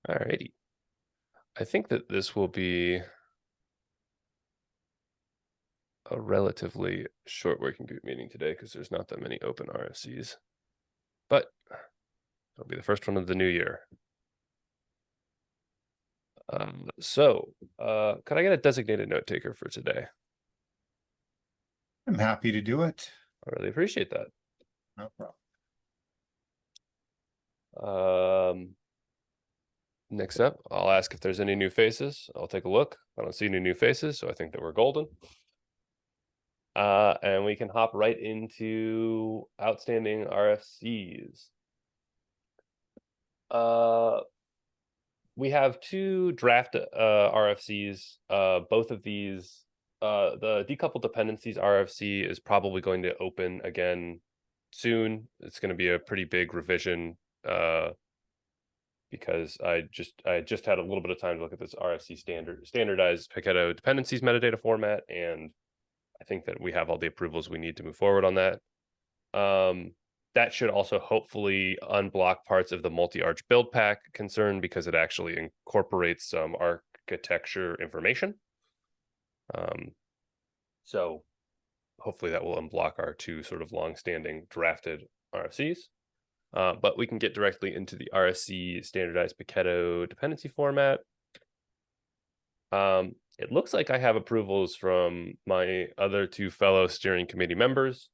Alrighty. I think that this will be a relatively short working group meeting today because there's not that many open RFCs, but it'll be the first one of the new year. Could I get a designated note taker for today? I'm happy to do it. I really appreciate that. No problem. Next up, I'll ask if there's any new faces. I'll take a look. I don't see any new faces, so I think that we're golden. And we can hop right into outstanding RFCs. We have two draft RFCs. Both of these, the decoupled dependencies RFC is probably going to open again soon. It's going to be a pretty big revision because I just had a little bit of time to look at this RFC standardized Paketo dependencies metadata format, and I think that we have all the approvals we need to move forward on that. That should also hopefully unblock parts of the multi-arch build pack concern because it actually incorporates some architecture information. So hopefully that will unblock our two sort of long-standing drafted RFCs. But we can get directly into the RFC standardized Paketo dependency format. It looks like I have approvals from my other two fellow steering committee members.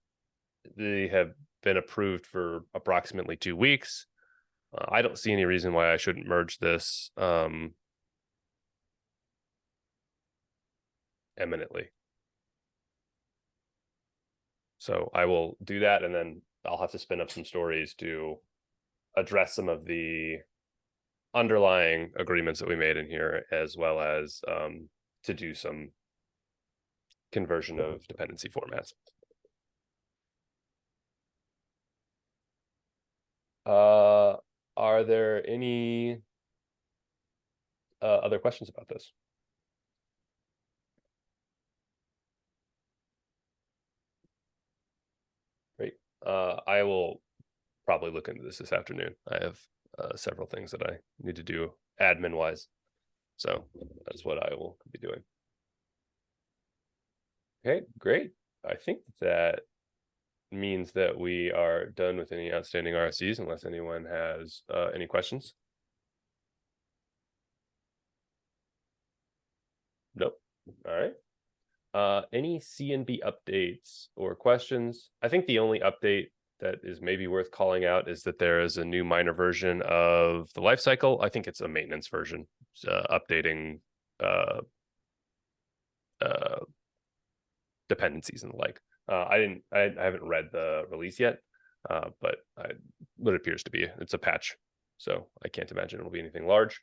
They have been approved for approximately 2 weeks. I don't see any reason why I shouldn't merge this eminently. So I will do that, and then I'll have to spin up some stories to address some of the underlying agreements that we made in here, as well as to do some conversion of dependency formats. Are there any other questions about this? Great. I will probably look into this afternoon. I have several things that I need to do admin wise. So that's what I will be doing. Okay, great. I think that means that we are done with any outstanding RFCs unless anyone has any questions. Nope. All right. Any C&B updates or questions? I think the only update that is maybe worth calling out is that there is a new minor version of the lifecycle. I think it's a maintenance version, updating dependencies and the like. I haven't read the release yet, but what it appears to be, it's a patch, so I can't imagine it'll be anything large.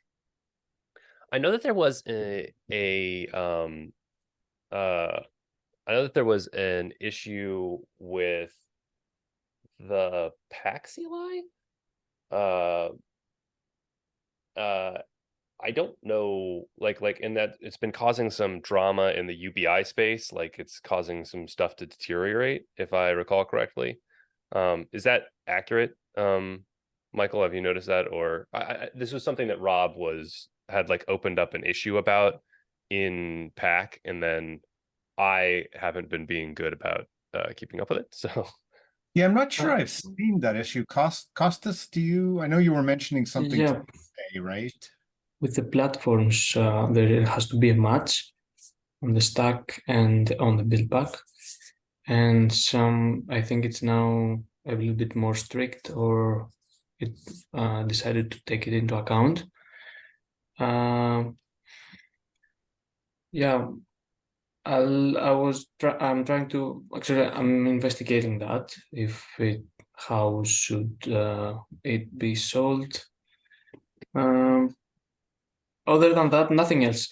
I know that there was I know that there was an issue with the Pax CLI. I don't know, like in that it's been causing some drama in the UBI space, like it's causing some stuff to deteriorate, if I recall correctly. Is that accurate? Michael, have you noticed that? Or this was something that Rob had like opened up an issue about in PAC, and then I haven't been being good about keeping up with it. So Yeah, I'm not sure I've seen that issue. Costas, I know you were mentioning something Yeah, today, right? with the platforms, there has to be a match on the stack and on the build pack. And I think it's now a little bit more strict, or it decided to take it into account. Yeah, I'm trying to, actually, I'm investigating that, how should it be solved. Other than that, nothing else.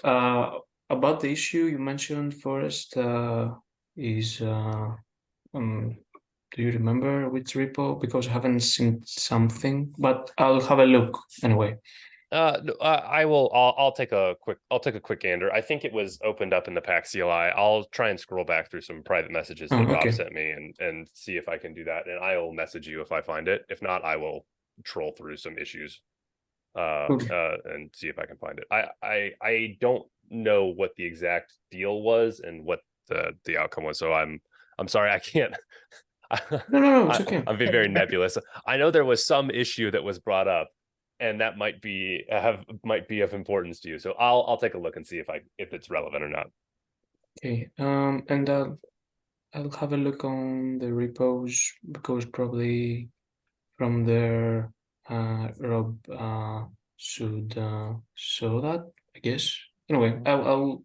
About the issue you mentioned, Forrest, do you remember which repo? Because I haven't seen something, but I'll have a look anyway. I'll take a quick gander. I think it was opened up in the PAX CLI. I'll try and scroll back through some private messages that Rob sent me and see if I can do that. And I will message you if I find it. If not, I will troll through some issues. and see if I can find it. I don't know what the exact deal was and what the outcome was, so I'm sorry, I can't. No, it's okay. I'm being very nebulous. I know there was some issue that was brought up, and that might be of importance to you. So I'll take a look and see if it's relevant or not. Okay, and I'll have a look on the repos because probably from there, Rob should show that, I guess. Anyway, I'll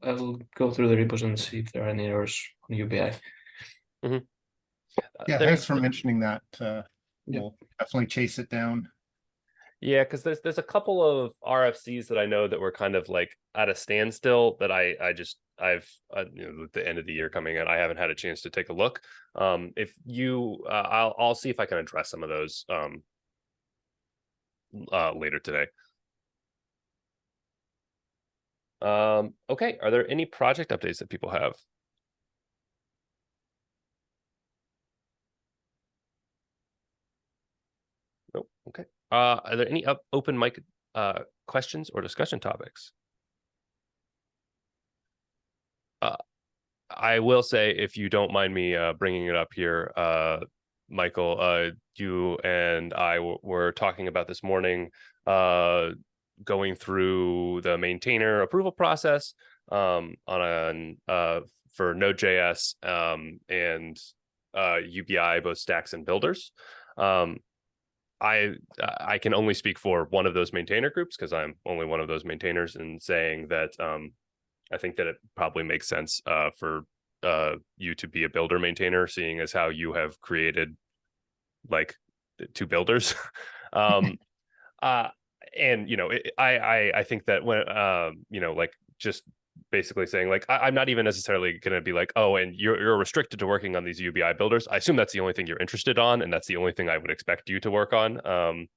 go through the repos and see if there are any errors on UBI. Yeah, thanks for mentioning that. We'll definitely chase it down. Yeah, because there's a couple of RFCs that I know that were kind of like at a standstill that I've with the end of the year coming in, I haven't had a chance to take a look. If you, I'll see if I can address some of those later today. Okay, are there any project updates that people have? Nope. Okay. Are there any open mic questions or discussion topics? I will say, if you don't mind me bringing it up here, Michael, you and I were talking about this morning, going through the maintainer approval process for Node.js and UBI, both stacks and builders. I can only speak for one of those maintainer groups because I'm only one of those maintainers, and saying that I think that it probably makes sense for you to be a builder maintainer, seeing as how you have created like 2 builders. And I think that when like just basically saying like I'm not even necessarily going to be like, oh, and you're restricted to working on these UBI builders. I assume that's the only thing you're interested on, and that's the only thing I would expect you to work on.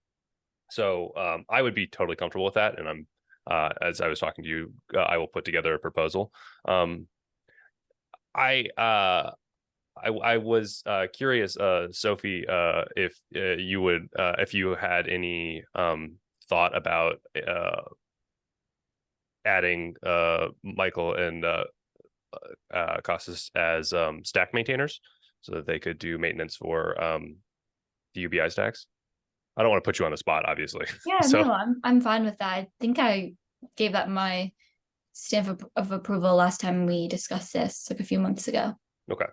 So I would be totally comfortable with that, and I'm as I was talking to you, I will put together a proposal. I was curious, Sophie, if you would, if you had any thought about adding Michael and Costas as stack maintainers, so that they could do maintenance for the UBI stacks. I don't want to put you on the spot, obviously. Yeah, so no, I'm fine with that. I think I gave that my stamp of approval last time we discussed this, like a few months ago. okay.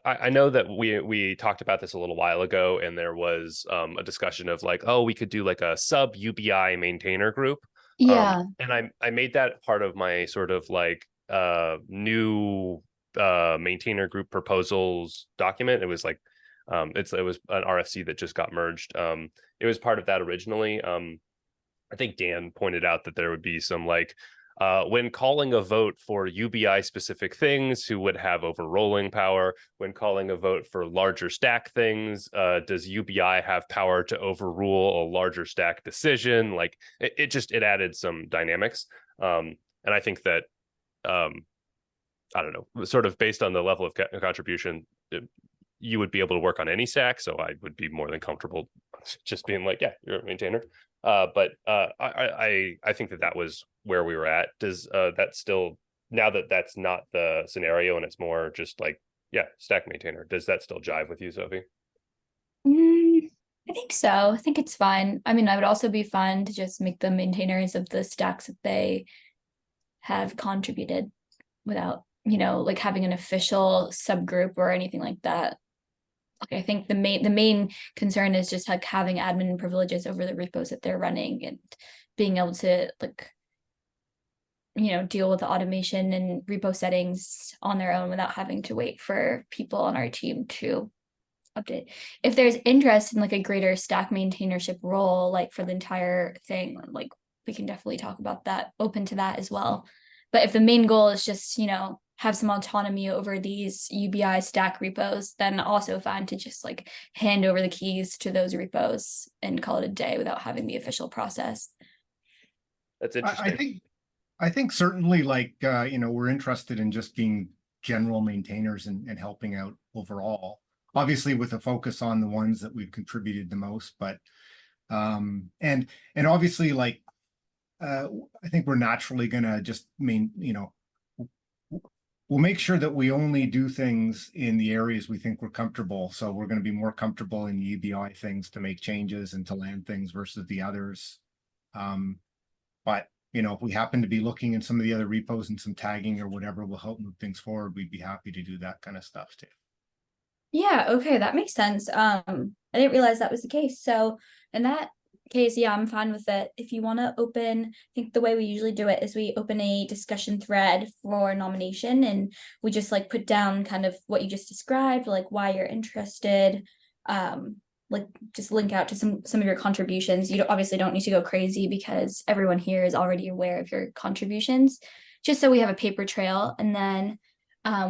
I know that we talked about this a little while ago, and there was a discussion of like, oh, we could do like a sub UBI maintainer group. Yeah. And I made that part of my sort of like new maintainer group proposals document. It was like it was an RFC that just got merged. It was part of that originally. I think Dan pointed out that there would be some like when calling a vote for UBI specific things, who would have overrolling power? When calling a vote for larger stack things, does UBI have power to overrule a larger stack decision? Like it added some dynamics. And I think that, I don't know, sort of based on the level of contribution, you would be able to work on any stack. So I would be more than comfortable just being like, yeah, you're a maintainer. But I think that was where we were at. Does that still, now that that's not the scenario and it's more just like, yeah, stack maintainer, does that still jive with you, Sophie? I think so. I think it's fine. I mean, I would also be fine to just make them maintainers of the stacks that they have contributed without, like having an official subgroup or anything like that. Like, I think the main concern is just like having admin privileges over the repos that they're running and being able to like, deal with the automation and repo settings on their own without having to wait for people on our team to update. If there's interest in like a greater stack maintainership role, like for the entire thing, like we can definitely talk about that, open to that as well. But if the main goal is just, have some autonomy over these UBI stack repos, then also fine to just like hand over the keys to those repos and call it a day without having the official process. That's interesting. I think certainly like, we're interested in just being general maintainers and helping out overall, obviously with a focus on the ones that we've contributed the most, but And obviously, like, I think we're naturally gonna just we'll make sure that we only do things in the areas we think we're comfortable. So we're going to be more comfortable in the UBI things to make changes and to land things versus the others. But if we happen to be looking in some of the other repos and some tagging or whatever will help move things forward, we'd be happy to do that kind of stuff too. Yeah, okay, that makes sense. I didn't realize that was the case. So in that case, yeah, I'm fine with it. If you want to open, I think the way we usually do it is we open a discussion thread for nomination, and we just like put down kind of what you just described, like why you're interested, like just link out to some of your contributions. You obviously don't need to go crazy because everyone here is already aware of your contributions, just so we have a paper trail, and then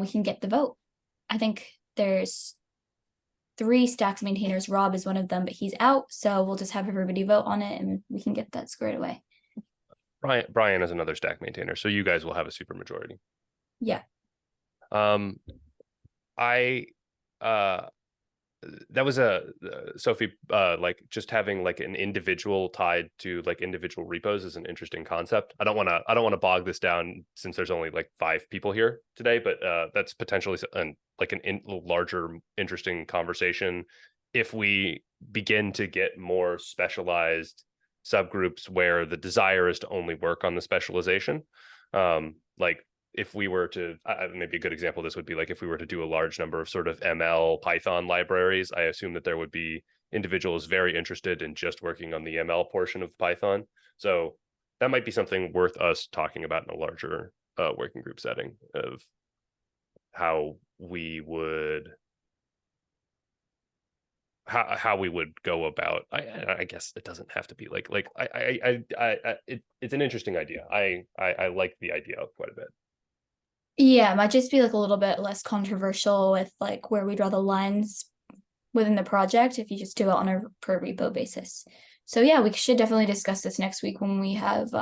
we can get the vote. I think there's 3 stacks maintainers. Rob is one of them, but he's out. So we'll just have everybody vote on it and we can get that squared away. Brian is another stack maintainer. So you guys will have a super majority. Yeah. That was Sophie, like just having like an individual tied to like individual repos is an interesting concept. I don't want to bog this down since there's only like 5 people here today, but that's potentially like a larger interesting conversation if we begin to get more specialized subgroups where the desire is to only work on the specialization. Like if we were to, maybe a good example of this would be like if we were to do a large number of sort of ML Python libraries, I assume that there would be individuals very interested in just working on the ML portion of Python. So that might be something worth us talking about in a larger working group setting of how we would go about. I guess it doesn't have to be like it's an interesting idea. I like the idea quite a bit. Yeah, it might just be like a little bit less controversial with like where we draw the lines within the project if you just do it on a per repo basis. So yeah, we should definitely discuss this next week when we have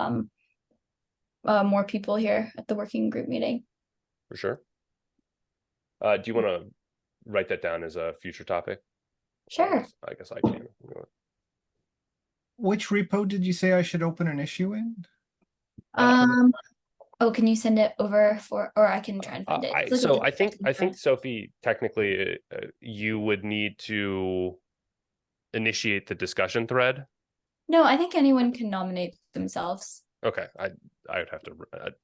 more people here at the working group meeting. For sure. Do you want to write that down as a future topic? Sure. I guess I can. Which repo did you say I should open an issue in? Oh, can you send it over or I can try and find it. I think Sophie, technically, you would need to initiate the discussion thread. No, I think anyone can nominate themselves. Okay, I would have to.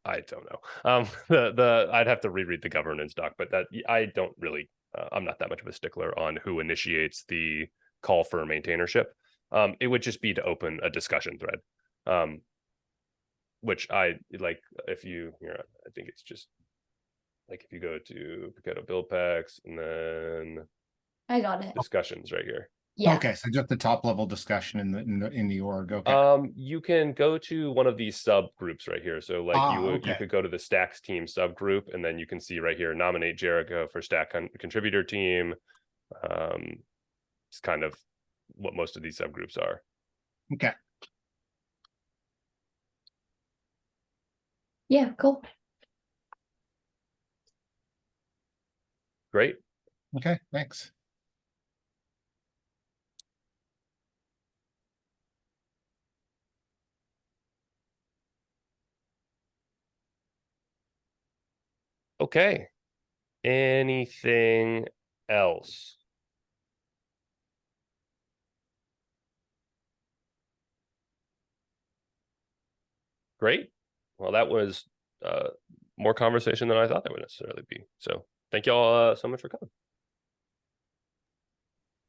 I don't know. I'd have to reread the governance doc, but that I don't really. I'm not that much of a stickler on who initiates the call for maintainership. It would just be to open a discussion thread. Which I like. If you here, I think it's just like if you go to Paketo Buildpacks and then I got it. Discussions right here. Yeah. Okay, so just the top level discussion in the org. Okay. You can go to one of these subgroups right here. So like you could go to the Stacks team subgroup, and then you can see right here, nominate Jericho for Stack contributor team. It's kind of what most of these subgroups are. Okay. Yeah, cool. Great. Okay, thanks. Okay. Anything else? Great. Well, that was more conversation than I thought that would necessarily be. So thank you all so much for coming.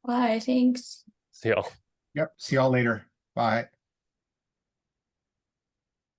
Bye, thanks. See y'all. Yep, see y'all later. Bye.